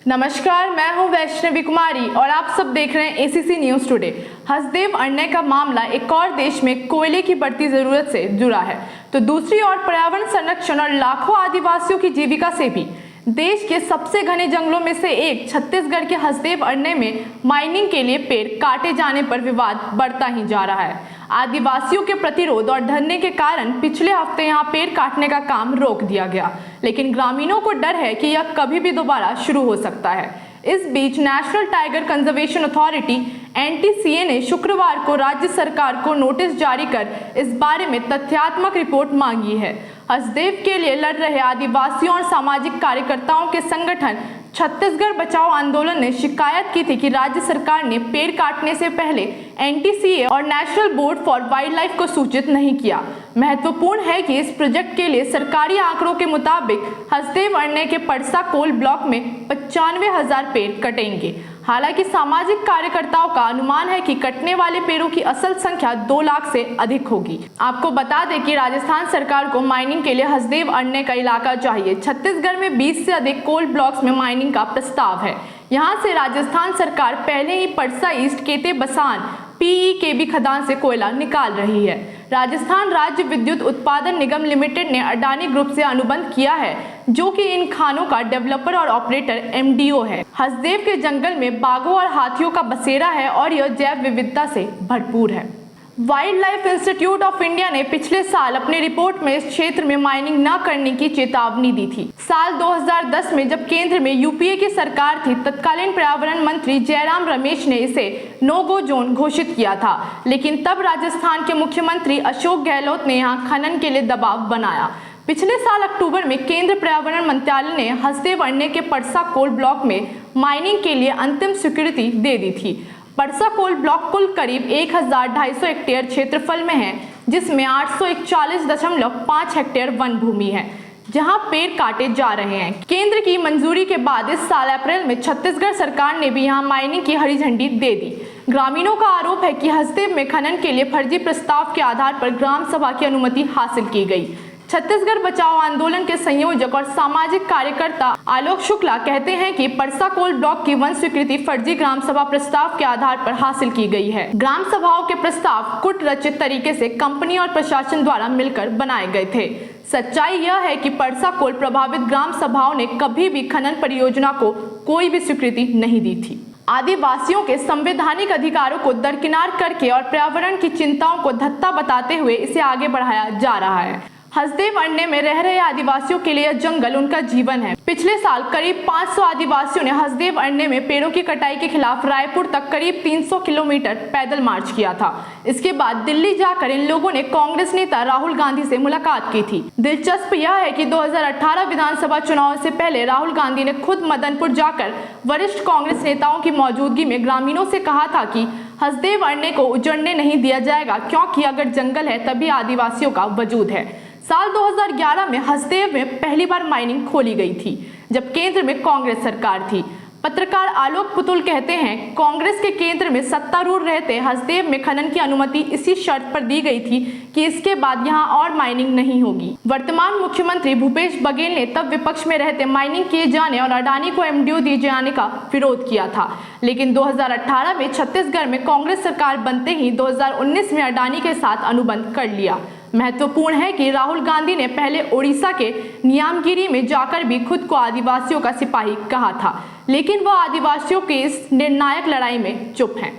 नमस्कार, मैं हूं वैष्णवी कुमारी और आप सब देख रहे हैं एसीसी न्यूज टुडे। हसदेव अण्णय का मामला एक और देश में कोयले की बढ़ती जरूरत से जुड़ा है, तो दूसरी ओर पर्यावरण संरक्षण और लाखों आदिवासियों की जीविका से भी। देश के सबसे घने जंगलों में से एक छत्तीसगढ़ के हसदेव अण्णय में माइनिंग के लिए पेड़ काटे जाने पर विवाद बढ़ता ही जा रहा है। आदिवासियों के प्रतिरोध और धरने के कारण पिछले हफ्ते यहां पेड़ काटने का काम रोक दिया गया, लेकिन ग्रामीणों को डर है कि यह कभी भी दोबारा शुरू हो सकता है। इस बीच national tiger conservation authority NTCA ने शुक्रवार को राज्य सरकार को नोटिस जारी कर इस बारे में तथ्यात्मक रिपोर्ट मांगी है। हसदेव के लिए लड़ रहे आदिवासियों और सामाजिक कार्यकर्ताओं के संगठन छत्तीसगढ़ बचाओ आंदोलन ने शिकायत की थी कि राज्य सरकार ने पेड़ काटने से पहले NTCA और national board for wild life को सूचित नहीं किया। महत्वपूर्ण है कि इस प्रोजेक्ट के लिए सरकारी आंकड़ों के मुताबिक हसदेव अण्णय के परसा कोल ब्लॉक में 95,000 पेड़ कटेंगे। हालांकि सामाजिक कार्यकर्ताओं का अनुमान है कि कटने वाले पेड़ों की असल संख्या 2 लाख से अधिक होगी। आपको बता दें कि राजस्थान सरकार को माइनिंग के लिए हसदेव अण्णय का इलाका चाहिए। छत्तीसगढ़ में 20 से अधिक कोल ब्लॉक्स में माइनिंग का प्रस्ताव है। यहां से राजस्थान सरकार पहले ही परसा ईस्ट केते बसान PEKB खदान से कोयला निकाल रही है। राजस्थान राज्य विद्युत उत्पादन निगम लिमिटेड ने अडानी ग्रुप से अनुबंध किया है, जो कि इन खानों का डेवलपर और ऑपरेटर MDO है। हसदेव के जंगल में बाघों और हाथियों का बसेरा है और यह जैव विविधता से भरपूर है। Wild life institute of India ने पिछले साल अपनी रिपोर्ट में इस क्षेत्र में माइनिंग न करने की चेतावनी दी थी। साल 2010 में जब केंद्र में UPA की सरकार थी, तत्कालीन पर्यावरण मंत्री जयराम रमेश ने इसे नो गो जोन घोषित किया था, लेकिन तब राजस्थान के मुख्यमंत्री अशोक गहलोत ने यहाँ खनन के लिए दबाव बनाया। पिछले साल अक्टूबर में केंद्र पर्यावरण मंत्रालय ने हसदेव अण्णय के परसा कोल ब्लॉक में माइनिंग के लिए अंतिम स्वीकृति दे दी थी। परसा कोल ब्लॉक कुल करीब 1,250 हेक्टेयर क्षेत्रफल में है, जिसमें 841.5 हेक्टेयर वन भूमि है, जहां पेड़ काटे जा रहे हैं। केंद्र की मंजूरी के बाद इस साल अप्रैल में छत्तीसगढ़ सरकार ने भी यहां माइनिंग की हरी झंडी दे दी। ग्रामीणों का आरोप है कि हसदेव में खनन के लिए फर्जी प्रस्ताव के आधार पर ग्राम सभा की अनुमति हासिल की गई। छत्तीसगढ़ बचाओ आंदोलन के संयोजक और सामाजिक कार्यकर्ता आलोक शुक्ला कहते हैं कि परसा कोल ब्लॉक की वन स्वीकृति फर्जी ग्राम सभा प्रस्ताव के आधार पर हासिल की गई है। ग्राम सभाओं के प्रस्ताव कुट रचित तरीके से कंपनी और प्रशासन द्वारा मिलकर बनाए गए थे। सच्चाई यह है कि परसा कोल प्रभावित ग्राम सभाओं ने कभी भी खनन परियोजना को कोई भी स्वीकृति नहीं दी थी। आदिवासियों के संवैधानिक अधिकारों को दरकिनार करके और पर्यावरण की चिंताओं को धत्ता बताते हुए इसे आगे बढ़ाया जा रहा है। हसदेव अण्णय में रह रहे आदिवासियों के लिए यह जंगल उनका जीवन है। पिछले साल करीब 500 आदिवासियों ने हसदेव अण्णय में पेड़ों की कटाई के खिलाफ रायपुर तक करीब 300 किलोमीटर पैदल मार्च किया था। इसके बाद दिल्ली जाकर इन लोगों ने कांग्रेस नेता राहुल गांधी से मुलाकात की थी। दिलचस्प यह है कि 2018 विधानसभा चुनाव से पहले राहुल गांधी ने खुद मदनपुर जाकर वरिष्ठ कांग्रेस नेताओं की मौजूदगी में ग्रामीणों से कहा था कि हसदेव अण्णय को उजड़ने नहीं दिया जाएगा, क्योंकि अगर जंगल है तभी आदिवासियों का वजूद है। साल 2011 में हसदेव में पहली बार माइनिंग खोली गई थी, जब केंद्र में कांग्रेस सरकार थी। पत्रकार आलोक पुतुल कहते हैं, कांग्रेस के केंद्र में सत्तारूढ़ रहते हसदेव में खनन की अनुमति इसी शर्त पर दी गई थी कि इसके बाद यहां और माइनिंग नहीं होगी। वर्तमान मुख्यमंत्री भूपेश बघेल ने तब विपक्ष में रहते माइनिंग किए जाने और अडानी को MDO दिए जाने का विरोध किया था, लेकिन 2018 में छत्तीसगढ़ में कांग्रेस सरकार बनते ही 2019 में अडानी के साथ अनुबंध कर लिया। महत्वपूर्ण है कि राहुल गांधी ने पहले ओडिशा के नियामगिरी में जाकर भी खुद को आदिवासियों का सिपाही कहा था, लेकिन वह आदिवासियों की इस निर्णायक लड़ाई में चुप हैं।